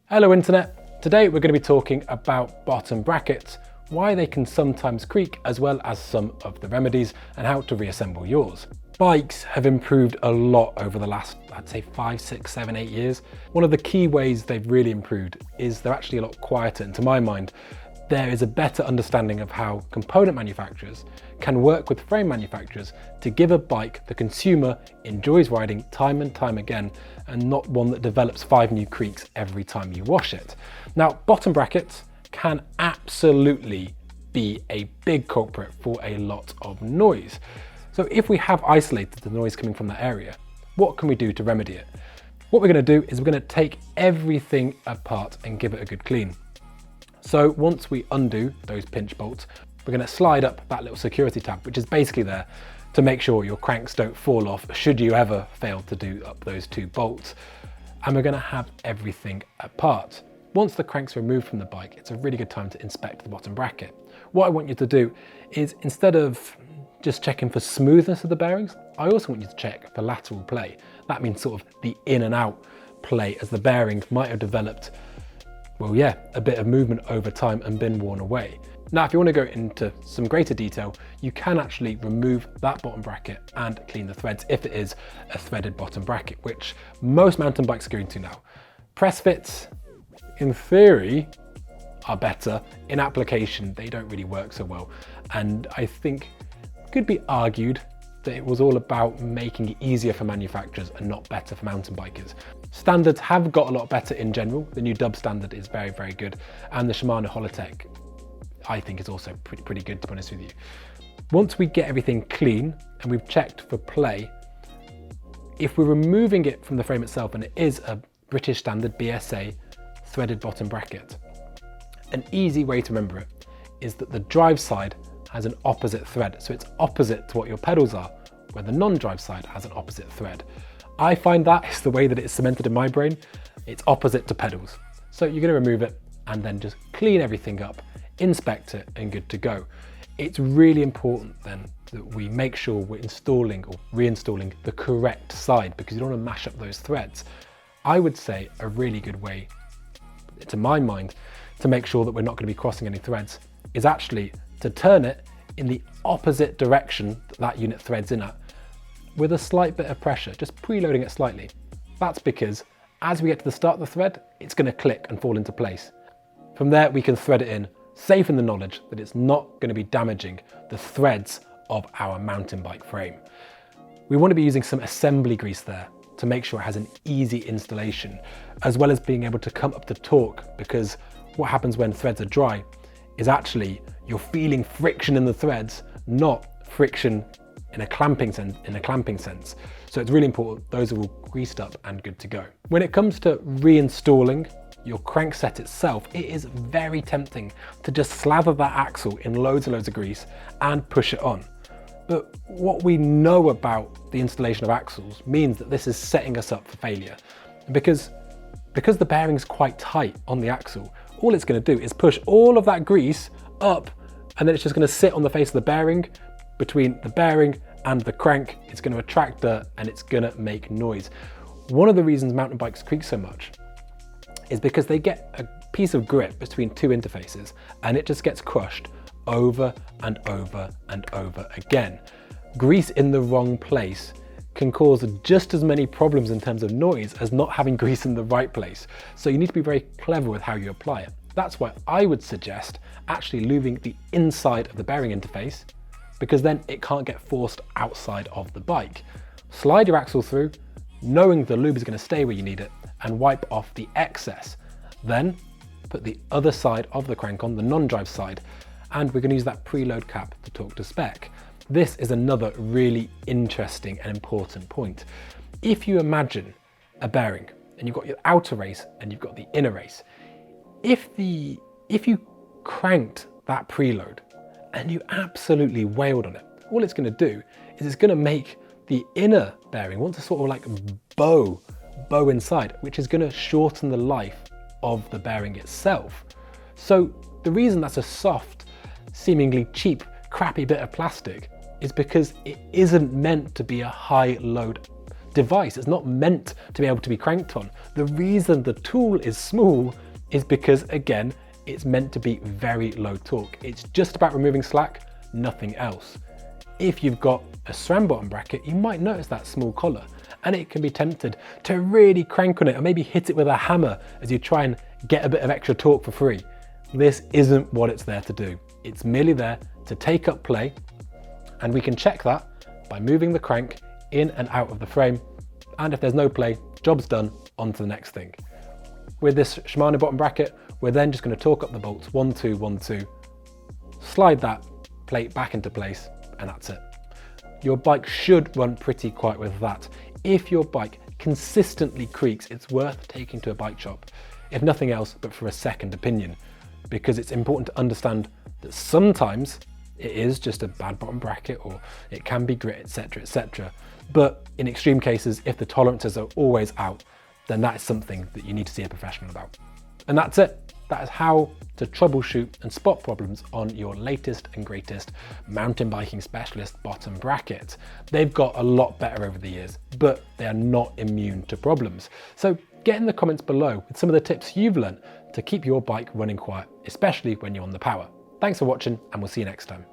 Hello Internet! Today we're going to be talking about bottom brackets, why they can sometimes creak, as well as some of the remedies and how to reassemble yours. Bikes have improved a lot over the last, I'd say 5, 6, 7, 8 years. One of the key ways they've really improved is they're actually a lot quieter, and to my mind, there is a better understanding of how component manufacturers can work with frame manufacturers to give a bike the consumer enjoys riding time and time again, and not one that develops 5 new creaks every time you wash it. Now, bottom brackets can absolutely be a big culprit for a lot of noise. So if we have isolated the noise coming from that area, what can we do to remedy it? What we're going to do is we're going to take everything apart and give it a good clean. So once we undo those pinch bolts, we're going to slide up that little security tab, which is basically there to make sure your cranks don't fall off should you ever fail to do up those 2 bolts. And we're going to have everything apart. Once the crank's removed from the bike, it's a really good time to inspect the bottom bracket. What I want you to do is, instead of just checking for smoothness of the bearings, I also want you to check for lateral play. That means sort of the in and out play, as the bearing might have developed, well, yeah, a bit of movement over time and been worn away. Now, if you want to go into some greater detail, you can actually remove that bottom bracket and clean the threads if it is a threaded bottom bracket, which most mountain bikes are going to now. Press fits, in theory, are better. In application, they don't really work so well. And I think it could be argued that it was all about making it easier for manufacturers and not better for mountain bikers. Standards have got a lot better in general. The new dub standard is very, very good. And the Shimano hollowtech, I think, is also pretty good, to be honest with you. Once we get everything clean and we've checked for play, if we're removing it from the frame itself, and it is a British standard BSA threaded bottom bracket, an easy way to remember it is that the drive side has an opposite thread. So it's opposite to what your pedals are, where the non-drive side has an opposite thread. I find that is the way that it's cemented in my brain. It's opposite to pedals. So you're going to remove it and then just clean everything up, inspect it, and good to go. It's really important then that we make sure we're installing or reinstalling the correct side, because you don't want to mash up those threads. I would say a really good way, to my mind, to make sure that we're not going to be crossing any threads is actually to turn it in the opposite direction that unit threads in at, with a slight bit of pressure, just preloading it slightly. That's because as we get to the start of the thread, it's going to click and fall into place. From there, we can thread it in, safe in the knowledge that it's not going to be damaging the threads of our mountain bike frame. We want to be using some assembly grease there to make sure it has an easy installation, as well as being able to come up to torque, because what happens when threads are dry is actually you're feeling friction in the threads, not friction in a clamping sense. So it's really important those are all greased up and good to go. When it comes to reinstalling your crankset itself, it is very tempting to just slather that axle in loads and loads of grease and push it on. But what we know about the installation of axles means that this is setting us up for failure. Because the bearing's quite tight on the axle, all it's going to do is push all of that grease up, and then it's just going to sit on the face of the bearing. Between the bearing and the crank, it's going to attract dirt and it's going to make noise. One of the reasons mountain bikes creak so much is because they get a piece of grip between 2 interfaces and it just gets crushed over and over and over again. Grease in the wrong place can cause just as many problems in terms of noise as not having grease in the right place. So you need to be very clever with how you apply it. That's why I would suggest actually lubing the inside of the bearing interface, because then it can't get forced outside of the bike. Slide your axle through, knowing the lube is going to stay where you need it, and wipe off the excess. Then put the other side of the crank on, the non-drive side, and we're going to use that preload cap to torque to spec. This is another really interesting and important point. If you imagine a bearing and you've got your outer race and you've got the inner race, if you cranked that preload and you absolutely wailed on it, all it's going to do is it's going to make the inner bearing want to sort of like bow inside, which is going to shorten the life of the bearing itself. So the reason that's a soft, seemingly cheap, crappy bit of plastic is because it isn't meant to be a high load device. It's not meant to be able to be cranked on. The reason the tool is small is because, again, it's meant to be very low torque. It's just about removing slack, nothing else. If you've got a SRAM bottom bracket, you might notice that small collar, and it can be tempted to really crank on it or maybe hit it with a hammer as you try and get a bit of extra torque for free. This isn't what it's there to do. It's merely there to take up play, and we can check that by moving the crank in and out of the frame, and if there's no play, job's done, on to the next thing. With this Shimano bottom bracket, we're then just going to torque up the bolts 1, 2, 1, 2, slide that plate back into place, and that's it. Your bike should run pretty quiet with that. If your bike consistently creaks, it's worth taking to a bike shop, if nothing else but for a second opinion, because it's important to understand that sometimes it is just a bad bottom bracket, or it can be grit, etc, etc. But in extreme cases, if the tolerances are always out, then that is something that you need to see a professional about. And that's it. That is how to troubleshoot and spot problems on your latest and greatest mountain biking specialist bottom bracket. They've got a lot better over the years, but they are not immune to problems. So get in the comments below with some of the tips you've learned to keep your bike running quiet, especially when you're on the power. Thanks for watching, and we'll see you next time.